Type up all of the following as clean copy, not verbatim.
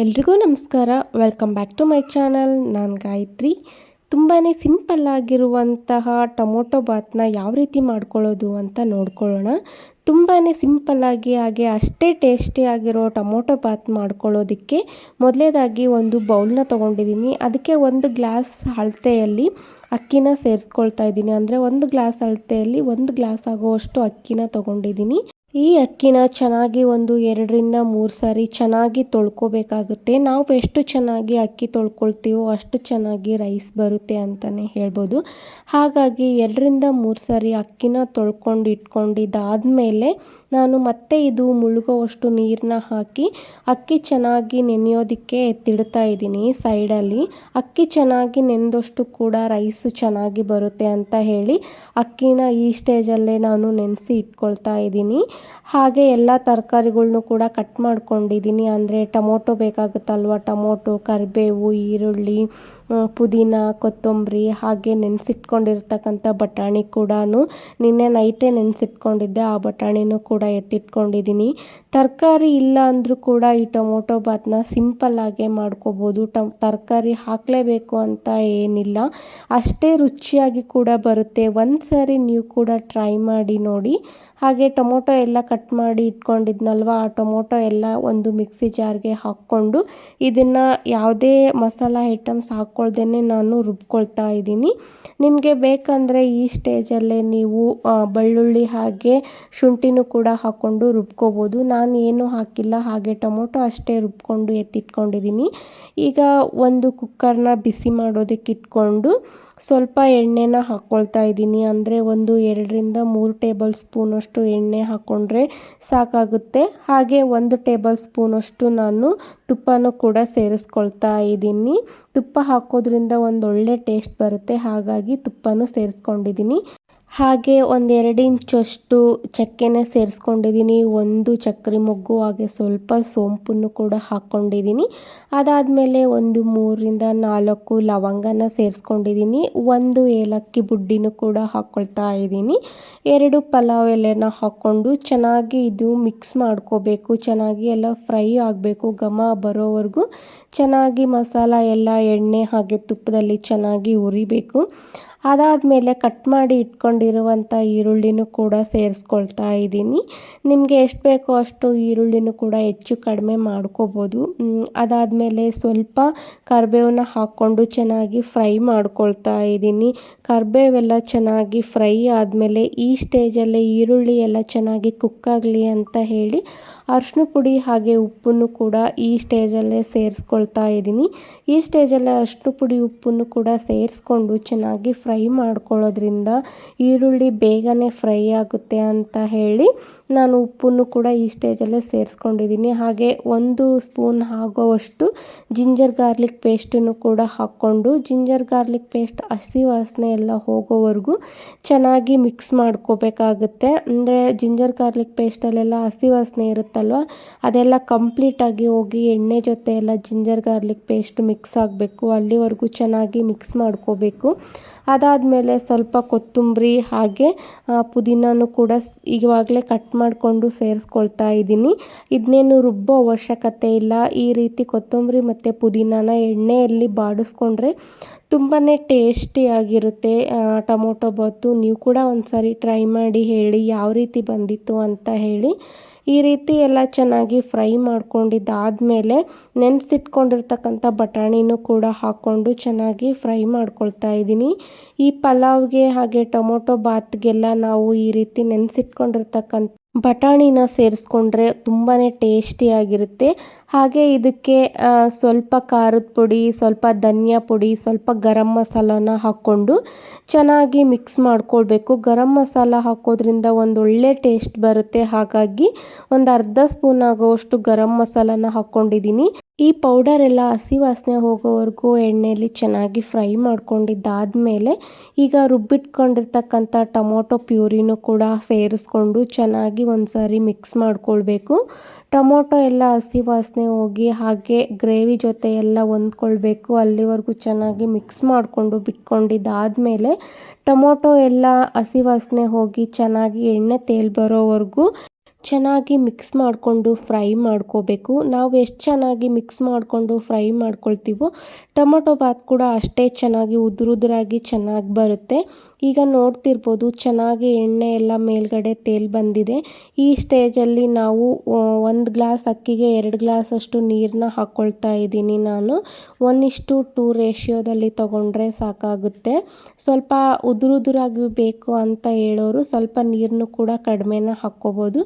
ಎಲ್ರಿಗೂ ನಮಸ್ಕಾರ. Welcome back to my channel. ನಾನು ಗಾಯತ್ರಿ. ತುಂಬಾ ಸಿಂಪಲ್ಲಾಗಿರುವಂತಹ ಟೊಮೊಟೊ ಬಾತನ್ನ ಯಾವ ರೀತಿ ಮಾಡ್ಕೊಳ್ಳೋದು ಅಂತ ನೋಡ್ಕೊಳ್ಳೋಣ. ತುಂಬಾ ಸಿಂಪಲ್ಲಾಗಿ ಹಾಗೆ ಅಷ್ಟೇ ಟೇಸ್ಟಿಯಾಗಿರೋ ಟೊಮೊಟೊ ಬಾತ್ ಮಾಡ್ಕೊಳ್ಳೋದಕ್ಕೆ ಮೊದಲೇದಾಗಿ ಒಂದು ಬೌಲ್ನ ತೊಗೊಂಡಿದ್ದೀನಿ. ಅದಕ್ಕೆ 1 ಗ್ಲಾಸ್ ಅಳತೆಯಲ್ಲಿ ಅಕ್ಕಿನ ಸೇರಿಸ್ಕೊಳ್ತಾ ಇದ್ದೀನಿ. ಅಂದರೆ 1 ಗ್ಲಾಸ್ ಅಳತೆಯಲ್ಲಿ 1 ಗ್ಲಾಸ್ ಆಗುವಷ್ಟು ಅಕ್ಕಿನ ತೊಗೊಂಡಿದ್ದೀನಿ. ಈ ಅಕ್ಕಿನ ಚೆನ್ನಾಗಿ ಒಂದು 2 ರಿಂದ 3 ಸಾರಿ ಚೆನ್ನಾಗಿ ತೊಳ್ಕೊಬೇಕಾಗುತ್ತೆ. ನಾವು ಎಷ್ಟು ಚೆನ್ನಾಗಿ ಅಕ್ಕಿ ತೊಳ್ಕೊಳ್ತೀವೋ ಅಷ್ಟು ಚೆನ್ನಾಗಿ ರೈಸ್ ಬರುತ್ತೆ ಅಂತಲೇ ಹೇಳ್ಬೋದು. ಹಾಗಾಗಿ 2 ರಿಂದ 3 ಸಾರಿ ಅಕ್ಕಿನ ತೊಳ್ಕೊಂಡು ಇಟ್ಕೊಂಡಿದ್ದಾದಮೇಲೆ ನಾನು ಮತ್ತೆ ಇದು ಮುಳುಗುವಷ್ಟು ನೀರನ್ನ ಹಾಕಿ ಅಕ್ಕಿ ಚೆನ್ನಾಗಿ ನೆನೆಯೋದಕ್ಕೆ ಎತ್ತಿಡ್ತಾ ಇದ್ದೀನಿ ಸೈಡಲ್ಲಿ. ಅಕ್ಕಿ ಚೆನ್ನಾಗಿ ನೆನೆದಷ್ಟು ಕೂಡ ರೈಸು ಚೆನ್ನಾಗಿ ಬರುತ್ತೆ ಅಂತ ಹೇಳಿ ಅಕ್ಕಿನ ಈ ಸ್ಟೇಜಲ್ಲೇ ನಾನು ನೆನೆಸಿ ಇಟ್ಕೊಳ್ತಾ ಇದ್ದೀನಿ. ಹಾಗೆ ಎಲ್ಲ ತರಕಾರಿಗಳ್ನು ಕೂಡ ಕಟ್ ಮಾಡ್ಕೊಂಡಿದ್ದೀನಿ. ಅಂದರೆ ಟೊಮೊಟೊ ಬೇಕಾಗುತ್ತಲ್ವ, ಟೊಮೊಟೊ, ಕರಿಬೇವು, ಈರುಳ್ಳಿ, ಪುದೀನ, ಕೊತ್ತಂಬರಿ, ಹಾಗೆ ನೆನೆಸಿಟ್ಕೊಂಡಿರ್ತಕ್ಕಂಥ ಬಟಾಣಿ ಕೂಡ ನಿನ್ನೆ ನೈಟೇ ನೆನೆಸಿಟ್ಕೊಂಡಿದ್ದೆ. ಆ ಬಟಾಣಿನೂ ಕೂಡ ಎತ್ತಿಟ್ಕೊಂಡಿದ್ದೀನಿ. ತರಕಾರಿ ಇಲ್ಲ ಅಂದರೂ ಕೂಡ ಈ ಟೊಮೊಟೊ ಬಾತನ್ನ ಸಿಂಪಲ್ಲಾಗೆ ಮಾಡ್ಕೋಬೋದು. ತರಕಾರಿ ಹಾಕಲೇಬೇಕು ಅಂತ ಏನಿಲ್ಲ, ಅಷ್ಟೇ ರುಚಿಯಾಗಿ ಕೂಡ ಬರುತ್ತೆ. ಒಂದು ಸಾರಿ ನೀವು ಕೂಡ ಟ್ರೈ ಮಾಡಿ ನೋಡಿ. ಹಾಗೆ ಟೊಮೊಟೊ ಎಲ್ಲ ಕಟ್ ಮಾಡಿ ಇಟ್ಕೊಂಡಿದ್ನಲ್ವ, ಆ ಟೊಮೊಟೊ ಎಲ್ಲ ಒಂದು ಮಿಕ್ಸಿ ಜಾರ್ಗೆ ಹಾಕ್ಕೊಂಡು ಇದನ್ನು ಯಾವುದೇ ಮಸಾಲ ಐಟಮ್ಸ್ ಹಾಕ್ಕೊಳ್ದೇ ನಾನು ರುಬ್ಕೊಳ್ತಾ ಇದ್ದೀನಿ. ನಿಮಗೆ ಬೇಕಂದರೆ ಈ ಸ್ಟೇಜಲ್ಲೇ ನೀವು ಬೆಳ್ಳುಳ್ಳಿ ಹಾಗೆ ಶುಂಠಿನೂ ಕೂಡ ಹಾಕ್ಕೊಂಡು ರುಬ್ಕೋಬೋದು. ನಾನು ಏನೂ ಹಾಕಿಲ್ಲ, ಹಾಗೆ ಟೊಮೊಟೊ ಅಷ್ಟೇ ರುಬ್ಕೊಂಡು ಎತ್ತಿಟ್ಕೊಂಡಿದ್ದೀನಿ. ಈಗ ಒಂದು ಕುಕ್ಕರ್ನ ಬಿಸಿ ಮಾಡೋದಕ್ಕೆ ಇಟ್ಕೊಂಡು ಸ್ವಲ್ಪ ಎಣ್ಣೆನ ಹಾಕ್ಕೊಳ್ತಾ ಇದ್ದೀನಿ. ಅಂದರೆ ಒಂದು 2 ರಿಂದ 3 ಟೇಬಲ್ ಸ್ಪೂನಷ್ಟು ಎಣ್ಣೆ ಹಾಕ್ಕೊಂಡ್ರೆ ಸಾಕಾಗುತ್ತೆ. ಹಾಗೆ 1 ಟೇಬಲ್ ಸ್ಪೂನಷ್ಟು ನಾನು ತುಪ್ಪನೂ ಕೂಡ ಸೇರಿಸ್ಕೊಳ್ತಾ ಇದ್ದೀನಿ. ತುಪ್ಪ ಹಾಕೋದ್ರಿಂದ ಒಂದೊಳ್ಳೆ ಟೇಸ್ಟ್ ಬರುತ್ತೆ, ಹಾಗಾಗಿ ತುಪ್ಪನೂ ಸೇರಿಸ್ಕೊಂಡಿದ್ದೀನಿ. ಹಾಗೆ 1-2 ಇಂಚಷ್ಟು ಚಕ್ಕೆನ ಸೇರಿಸ್ಕೊಂಡಿದ್ದೀನಿ. 1 ಚಕ್ರಿ ಮೊಗ್ಗು, ಹಾಗೆ ಸ್ವಲ್ಪ ಸೋಂಪನ್ನು ಕೂಡ ಹಾಕ್ಕೊಂಡಿದ್ದೀನಿ. ಅದಾದಮೇಲೆ ಒಂದು 3 ರಿಂದ 4 ಲವಂಗನ ಸೇರಿಸ್ಕೊಂಡಿದ್ದೀನಿ. 1 ಏಲಕ್ಕಿ ಬುಡ್ಡಿನೂ ಕೂಡ ಹಾಕ್ಕೊಳ್ತಾ ಇದ್ದೀನಿ. 2 ಪಲಾವ್ ಎಲೆನ ಹಾಕ್ಕೊಂಡು ಚೆನ್ನಾಗಿ ಇದು ಮಿಕ್ಸ್ ಮಾಡ್ಕೋಬೇಕು. ಚೆನ್ನಾಗಿ ಎಲ್ಲ ಫ್ರೈ ಆಗಬೇಕು, ಘಮ ಬರೋವರೆಗೂ ಚೆನ್ನಾಗಿ ಮಸಾಲ ಎಲ್ಲ ಎಣ್ಣೆ ಹಾಗೆ ತುಪ್ಪದಲ್ಲಿ ಚೆನ್ನಾಗಿ ಹುರಿಬೇಕು. ಅದಾದಮೇಲೆ ಕಟ್ ಮಾಡಿ ಇಟ್ಕೊಂಡಿರುವಂಥ ಈರುಳ್ಳಿನೂ ಕೂಡ ಸೇರಿಸ್ಕೊಳ್ತಾ ಇದ್ದೀನಿ. ನಿಮಗೆ ಎಷ್ಟು ಬೇಕೋ ಅಷ್ಟು ಈರುಳ್ಳಿನೂ ಕೂಡ ಹೆಚ್ಚು ಕಡಿಮೆ ಮಾಡ್ಕೋಬೋದು. ಅದಾದಮೇಲೆ ಸ್ವಲ್ಪ ಕರಿಬೇವನ್ನ ಹಾಕ್ಕೊಂಡು ಚೆನ್ನಾಗಿ ಫ್ರೈ ಮಾಡ್ಕೊಳ್ತಾ ಇದ್ದೀನಿ. ಕರಿಬೇವೆಲ್ಲ ಚೆನ್ನಾಗಿ ಫ್ರೈ ಆದಮೇಲೆ ಈ ಸ್ಟೇಜಲ್ಲೇ ಈರುಳ್ಳಿ ಎಲ್ಲ ಚೆನ್ನಾಗಿ ಕುಕ್ಕಾಗಲಿ ಅಂತ ಹೇಳಿ ಅರಿಶಿನ ಪುಡಿ ಹಾಗೆ ಉಪ್ಪನ್ನು ಕೂಡ ಈ ಸ್ಟೇಜಲ್ಲೇ ಸೇರಿಸ್ಕೊಳ್ತಾ ಇದ್ದೀನಿ. ಈ ಸ್ಟೇಜಲ್ಲೇ ಅರಿಶಿನ ಪುಡಿ ಉಪ್ಪನ್ನು ಕೂಡ ಸೇರಿಸ್ಕೊಂಡು ಚೆನ್ನಾಗಿ ಫ್ರೈ ಮಾಡ್ಕೊಳ್ಳೋದ್ರಿಂದ ಈರುಳ್ಳಿ ಬೇಗನೆ ಫ್ರೈ ಆಗುತ್ತೆ ಅಂತ ಹೇಳಿ ನಾನು ಉಪ್ಪನ್ನು ಕೂಡ ಈ ಸ್ಟೇಜಲ್ಲೇ ಸೇರಿಸ್ಕೊಂಡಿದ್ದೀನಿ. ಹಾಗೆ 1 ಸ್ಪೂನ್ ಆಗೋವಷ್ಟು ಜಿಂಜರ್ ಗಾರ್ಲಿಕ್ ಪೇಸ್ಟನ್ನು ಕೂಡ ಹಾಕ್ಕೊಂಡು ಜಿಂಜರ್ ಗಾರ್ಲಿಕ್ ಪೇಸ್ಟ್ ಹಸಿ ವಾಸನೆ ಎಲ್ಲ ಹೋಗೋವರೆಗೂ ಚೆನ್ನಾಗಿ ಮಿಕ್ಸ್ ಮಾಡ್ಕೋಬೇಕಾಗುತ್ತೆ. ಅಂದರೆ ಜಿಂಜರ್ ಗಾರ್ಲಿಕ್ ಪೇಸ್ಟಲ್ಲೆಲ್ಲ ಹಸಿ ವಾಸನೆ ಇರುತ್ತಲ್ವ, ಅದೆಲ್ಲ ಕಂಪ್ಲೀಟಾಗಿ ಹೋಗಿ ಎಣ್ಣೆ ಜೊತೆ ಎಲ್ಲ ಜಿಂಜರ್ ಗಾರ್ಲಿಕ್ ಪೇಸ್ಟ್ ಮಿಕ್ಸ್ ಆಗಬೇಕು. ಅಲ್ಲಿವರೆಗೂ ಚೆನ್ನಾಗಿ ಮಿಕ್ಸ್ ಮಾಡ್ಕೋಬೇಕು. ಅದಾದಮೇಲೆ ಸ್ವಲ್ಪ ಕೊತ್ತಂಬರಿ ಹಾಗೆ ಪುದೀನನೂ ಕೂಡ ಇವಾಗಲೇ ಕಟ್ ಮಾಡಿಕೊಂಡು ಸೇರಿಸ್ಕೊಳ್ತಾ ಇದ್ದೀನಿ. ಇದನ್ನೇನು ರುಬ್ಬೋ ಅವಶ್ಯಕತೆ ಇಲ್ಲ. ಈ ರೀತಿ ಕೊತ್ತಂಬರಿ ಮತ್ತು ಪುದೀನನ ಎಣ್ಣೆಯಲ್ಲಿ ಬಾಡಿಸ್ಕೊಂಡ್ರೆ ತುಂಬಾ ಟೇಸ್ಟಿಯಾಗಿರುತ್ತೆ ಟೊಮೊಟೊ ಬಾತು. ನೀವು ಕೂಡ ಒಂದು ಸಾರಿ ಟ್ರೈ ಮಾಡಿ ಹೇಳಿ ಯಾವ ರೀತಿ ಬಂದಿತ್ತು ಅಂತ ಹೇಳಿ. ಈ ರೀತಿ ಎಲ್ಲ ಚೆನ್ನಾಗಿ ಫ್ರೈ ಮಾಡ್ಕೊಂಡಿದ್ದಾದಮೇಲೆ ನೆನೆಸಿಟ್ಕೊಂಡಿರ್ತಕ್ಕಂಥ ಬಟಾಣಿನೂ ಕೂಡ ಹಾಕ್ಕೊಂಡು ಚೆನ್ನಾಗಿ ಫ್ರೈ ಮಾಡ್ಕೊಳ್ತಾ ಇದ್ದೀನಿ. ಈ ಪಲಾವ್ಗೆ ಹಾಗೆ ಟೊಮೊಟೊ ಬಾತ್ಗೆಲ್ಲ ನಾವು ಈ ರೀತಿ ನೆನೆಸಿಟ್ಕೊಂಡಿರ್ತಕ್ಕಂಥ ಬಟಾಣಿನ ಸೇರಿಸ್ಕೊಂಡ್ರೆ ತುಂಬಾ ಟೇಸ್ಟಿಯಾಗಿರುತ್ತೆ. ಹಾಗೆ ಇದಕ್ಕೆ ಸ್ವಲ್ಪ ಖಾರದ ಪುಡಿ, ಸ್ವಲ್ಪ ಧನಿಯಾ ಪುಡಿ, ಸ್ವಲ್ಪ ಗರಂ ಮಸಾಲಾನ ಹಾಕ್ಕೊಂಡು ಚೆನ್ನಾಗಿ ಮಿಕ್ಸ್ ಮಾಡ್ಕೊಳ್ಬೇಕು. ಗರಂ ಮಸಾಲ ಹಾಕೋದ್ರಿಂದ ಒಂದೊಳ್ಳೆ ಟೇಸ್ಟ್ ಬರುತ್ತೆ. ಹಾಗಾಗಿ ಒಂದು ಅರ್ಧ ಸ್ಪೂನ್ ಆಗೋವಷ್ಟು ಗರಂ ಮಸಾಲಾನ ಹಾಕ್ಕೊಂಡಿದ್ದೀನಿ. ಈ ಪೌಡರ್ ಎಲ್ಲ ಹಸಿ ವಾಸನೆ ಹೋಗೋವರೆಗೂ ಎಣ್ಣೆಯಲ್ಲಿ ಚೆನ್ನಾಗಿ ಫ್ರೈ ಮಾಡ್ಕೊಂಡಿದ್ದಾದಮೇಲೆ ಈಗ ರುಬ್ಬಿಟ್ಕೊಂಡಿರ್ತಕ್ಕಂಥ ಟೊಮೊಟೊ ಪ್ಯೂರಿನೂ ಕೂಡ ಸೇರಿಸ್ಕೊಂಡು ಚೆನ್ನಾಗಿ ಒಂದು ಸಾರಿ ಮಿಕ್ಸ್ ಮಾಡ್ಕೊಳ್ಬೇಕು. ಟೊಮೊಟೊ ಎಲ್ಲ ಹಸಿ ವಾಸನೆ ಹೋಗಿ ಹಾಗೆ ಗ್ರೇವಿ ಜೊತೆ ಎಲ್ಲ ಹೊಂದ್ಕೊಳ್ಬೇಕು. ಅಲ್ಲಿವರೆಗೂ ಚೆನ್ನಾಗಿ ಮಿಕ್ಸ್ ಮಾಡಿಕೊಂಡು ಬಿಟ್ಕೊಂಡಿದ್ದಾದಮೇಲೆ ಟೊಮೊಟೊ ಎಲ್ಲ ಹಸಿ ವಾಸನೆ ಹೋಗಿ ಚೆನ್ನಾಗಿ ಎಣ್ಣೆ ತೇಲ್ ಬರೋವರೆಗೂ ಚೆನ್ನಾಗಿ ಮಿಕ್ಸ್ ಮಾಡಿಕೊಂಡು ಫ್ರೈ ಮಾಡ್ಕೋಬೇಕು. ನಾವು ಎಷ್ಟು ಚೆನ್ನಾಗಿ ಮಿಕ್ಸ್ ಮಾಡಿಕೊಂಡು ಫ್ರೈ ಮಾಡ್ಕೊಳ್ತೀವೋ ಟೊಮೊಟೊ ಬಾತ್ ಕೂಡ ಅಷ್ಟೇ ಚೆನ್ನಾಗಿ ಉದುರಾಗಿ ಚೆನ್ನಾಗಿ ಬರುತ್ತೆ. ಈಗ ನೋಡ್ತಿರ್ಬೋದು ಚೆನ್ನಾಗಿ ಎಣ್ಣೆ ಎಲ್ಲ ಮೇಲ್ಗಡೆ ತೇಲ್ ಬಂದಿದೆ. ಈ ಸ್ಟೇಜಲ್ಲಿ ನಾವು 1 ಗ್ಲಾಸ್ ಅಕ್ಕಿಗೆ 2 ಗ್ಲಾಸಷ್ಟು ನೀರನ್ನ ಹಾಕ್ಕೊಳ್ತಾ ಇದ್ದೀನಿ ನಾನು. 1:2 ರೇಷಿಯೋದಲ್ಲಿ ತೊಗೊಂಡ್ರೆ ಸಾಕಾಗುತ್ತೆ. ಸ್ವಲ್ಪ ಉದುರಾಗಿ ಬೇಕು ಅಂತ ಹೇಳೋರು ಸ್ವಲ್ಪ ನೀರನ್ನು ಕೂಡ ಕಡಿಮೆನ ಹಾಕ್ಕೋಬೋದು.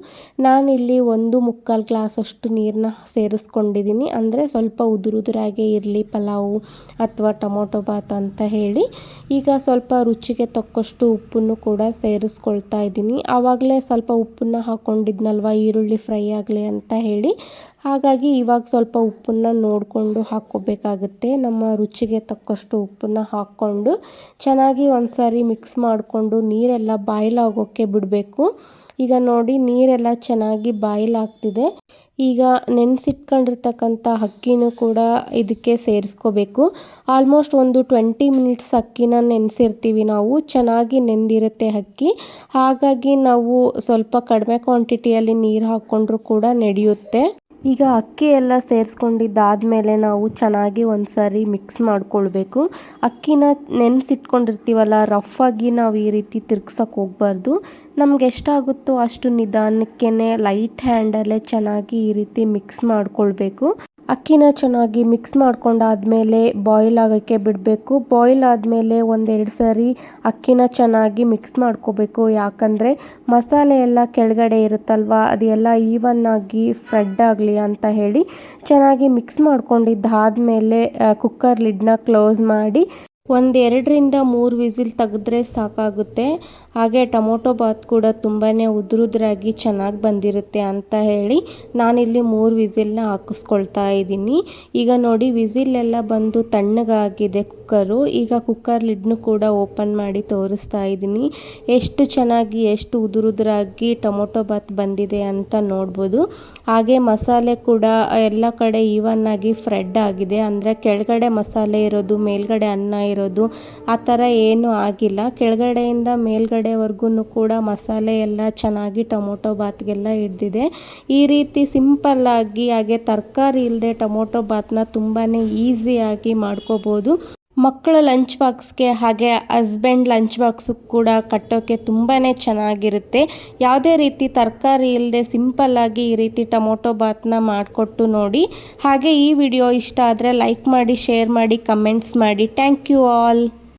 ನಾನಿಲ್ಲಿ 1 ಗ್ಲಾಸಷ್ಟು ನೀರನ್ನ ಸೇರಿಸ್ಕೊಂಡಿದ್ದೀನಿ. ಅಂದರೆ ಸ್ವಲ್ಪ ಉದುರಾಗೇ ಇರಲಿ ಪಲಾವು ಅಥವಾ ಟೊಮೊಟೊ ಬಾತ್ ಅಂತ ಹೇಳಿ. ಈಗ ಸ್ವಲ್ಪ ರುಚಿಗೆ ತಕ್ಕಷ್ಟು ಉಪ್ಪನ್ನು ಕೂಡ ಸೇರಿಸ್ಕೊಳ್ತಾ ಇದ್ದೀನಿ. ಆವಾಗಲೇ ಸ್ವಲ್ಪ ಉಪ್ಪನ್ನು ಹಾಕ್ಕೊಂಡಿದ್ನಲ್ವ ಈರುಳ್ಳಿ ಫ್ರೈ ಆಗಲಿ ಅಂತ ಹೇಳಿ. ಹಾಗಾಗಿ ಇವಾಗ ಸ್ವಲ್ಪ ಉಪ್ಪನ್ನು ನೋಡಿಕೊಂಡು ಹಾಕ್ಕೋಬೇಕಾಗುತ್ತೆ. ನಮ್ಮ ರುಚಿಗೆ ತಕ್ಕಷ್ಟು ಉಪ್ಪನ್ನು ಹಾಕ್ಕೊಂಡು ಚೆನ್ನಾಗಿ ಒಂದು ಸಾರಿ ಮಿಕ್ಸ್ ಮಾಡಿಕೊಂಡು ನೀರೆಲ್ಲ ಬಾಯ್ಲ್ ಆಗೋಕ್ಕೆ ಬಿಡಬೇಕು. ಈಗ ನೋಡಿ ನೀರೆಲ್ಲ ಚೆನ್ನಾಗಿ ಬಾಯ್ಲ್ ಆಗ್ತಿದೆ. ಈಗ ನೆನೆಸಿಟ್ಕೊಂಡಿರ್ತಕ್ಕಂಥ ಅಕ್ಕಿನೂ ಕೂಡ ಇದಕ್ಕೆ ಸೇರಿಸ್ಕೋಬೇಕು. ಆಲ್ಮೋಸ್ಟ್ ಒಂದು 20 ಮಿನಿಟ್ಸ್ ಅಕ್ಕಿನ ನೆನೆಸಿರ್ತೀವಿ ನಾವು. ಚೆನ್ನಾಗಿ ನೆಂದಿರುತ್ತೆ ಅಕ್ಕಿ. ಹಾಗಾಗಿ ನಾವು ಸ್ವಲ್ಪ ಕಡಿಮೆ ಕ್ವಾಂಟಿಟಿಯಲ್ಲಿ ನೀರು ಹಾಕ್ಕೊಂಡ್ರೂ ಕೂಡ ನಡೆಯುತ್ತೆ. ಈಗ ಅಕ್ಕಿ ಎಲ್ಲ ಸೇರಿಸ್ಕೊಂಡಿದ್ದಾದಮೇಲೆ ನಾವು ಚೆನ್ನಾಗಿ ಒಂದು ಸಾರಿ ಮಿಕ್ಸ್ ಮಾಡ್ಕೊಳ್ಬೇಕು. ಅಕ್ಕಿನ ನೆನೆಸಿಟ್ಕೊಂಡಿರ್ತೀವಲ್ಲ ರಫಾಗಿ ನಾವು ಈ ರೀತಿ ತಿರ್ಗ್ಸೋಕೆ ಹೋಗಬಾರ್ದು. ನಮ್ಗೆ ಎಷ್ಟಾಗುತ್ತೋ ಅಷ್ಟು ನಿಧಾನಕ್ಕೇ ಲೈಟ್ ಹ್ಯಾಂಡಲ್ಲೇ ಚೆನ್ನಾಗಿ ಈ ರೀತಿ ಮಿಕ್ಸ್ ಮಾಡ್ಕೊಳ್ಬೇಕು. ಅಕ್ಕಿನ ಚೆನ್ನಾಗಿ ಮಿಕ್ಸ್ ಮಾಡ್ಕೊಂಡಾದ್ಮೇಲೆ ಬಾಯ್ಲ್ ಆಗೋಕ್ಕೆ ಬಿಡಬೇಕು. ಬಾಯ್ಲ್ ಆದಮೇಲೆ 1-2 ಸಾರಿ ಅಕ್ಕಿನ ಚೆನ್ನಾಗಿ ಮಿಕ್ಸ್ ಮಾಡ್ಕೋಬೇಕು. ಯಾಕಂದರೆ ಮಸಾಲೆ ಎಲ್ಲ ಕೆಳಗಡೆ ಇರುತ್ತಲ್ವ ಅದೆಲ್ಲ ಈವನ್ ಆಗಿ ಸ್ಪ್ರೆಡ್ ಆಗಲಿ ಅಂತ ಹೇಳಿ ಚೆನ್ನಾಗಿ ಮಿಕ್ಸ್ ಮಾಡ್ಕೊಂಡಿದ್ದಾದಮೇಲೆ ಕುಕ್ಕರ್ ಲಿಡ್ನ ಕ್ಲೋಸ್ ಮಾಡಿ 1-2 ವಿಸಿಲ್ ತೆಗೆದ್ರೆ ಸಾಕಾಗುತ್ತೆ. ಹಾಗೆ ಟೊಮೊಟೊ ಬಾತ್ ಕೂಡ ತುಂಬಾ ಉದುರಾಗಿ ಚೆನ್ನಾಗಿ ಬಂದಿರುತ್ತೆ ಅಂತ ಹೇಳಿ ನಾನಿಲ್ಲಿ 3 ವಿಸಿಲ್ನ ಹಾಕಿಸ್ಕೊಳ್ತಾ ಇದ್ದೀನಿ. ಈಗ ನೋಡಿ ವಿಸಿಲೆಲ್ಲ ಬಂದು ತಣ್ಣಗಾಗಿದೆ ಕುಕ್ಕರು. ಈಗ ಕುಕ್ಕರ್ ಲಿಡ್ನು ಕೂಡ ಓಪನ್ ಮಾಡಿ ತೋರಿಸ್ತಾ ಇದ್ದೀನಿ. ಎಷ್ಟು ಚೆನ್ನಾಗಿ ಎಷ್ಟು ಉದುರಾಗಿ ಟೊಮೊಟೊ ಬಾತ್ ಬಂದಿದೆ ಅಂತ ನೋಡ್ಬೋದು. ಹಾಗೆ ಮಸಾಲೆ ಕೂಡ ಎಲ್ಲ ಕಡೆ ಈವನ್ ಆಗಿ ಸ್ಪ್ರೆಡ್ ಆಗಿದೆ. ಅಂದರೆ ಕೆಳಗಡೆ ಮಸಾಲೆ ಇರೋದು ಮೇಲ್ಗಡೆ ಅನ್ನ ಇರೋದು ಆ ಥರ ಏನೂ ಆಗಿಲ್ಲ. ಕೆಳಗಡೆಯಿಂದ ಮೇಲ್ಗಡೆವರೆಗೂ ಕೂಡ ಮಸಾಲೆ ಎಲ್ಲ ಚೆನ್ನಾಗಿ ಟೊಮೊಟೊ ಬಾತ್ಗೆಲ್ಲ ಹಿಡ್ದಿದೆ. ಈ ರೀತಿ ಸಿಂಪಲ್ಲಾಗಿ ಹಾಗೆ ತರಕಾರಿ ಇಲ್ಲದೆ ಟೊಮೊಟೊ ಬಾತ್ನ ತುಂಬಾ ಈಸಿಯಾಗಿ ಮಾಡ್ಕೋಬೋದು. ಮಕ್ಕಳ ಲಂಚ್ ಬಾಕ್ಸ್ಗೆ ಹಾಗೆ ಹಸ್ಬೆಂಡ್ ಲಂಚ್ ಬಾಕ್ಸು ಕೂಡ ಕಟ್ಟೋಕ್ಕೆ ತುಂಬಾ ಚೆನ್ನಾಗಿರುತ್ತೆ. ಯಾವುದೇ ರೀತಿ ತರಕಾರಿ ಇಲ್ಲದೆ ಸಿಂಪಲ್ಲಾಗಿ ಈ ರೀತಿ ಟೊಮೊಟೊ ಬಾತ್ನ ಮಾಡಿಕೊಟ್ಟು ನೋಡಿ. ಹಾಗೆ ಈ ವಿಡಿಯೋ ಇಷ್ಟ ಆದರೆ ಲೈಕ್ ಮಾಡಿ, ಶೇರ್ ಮಾಡಿ, ಕಮೆಂಟ್ಸ್ ಮಾಡಿ. Thank you all.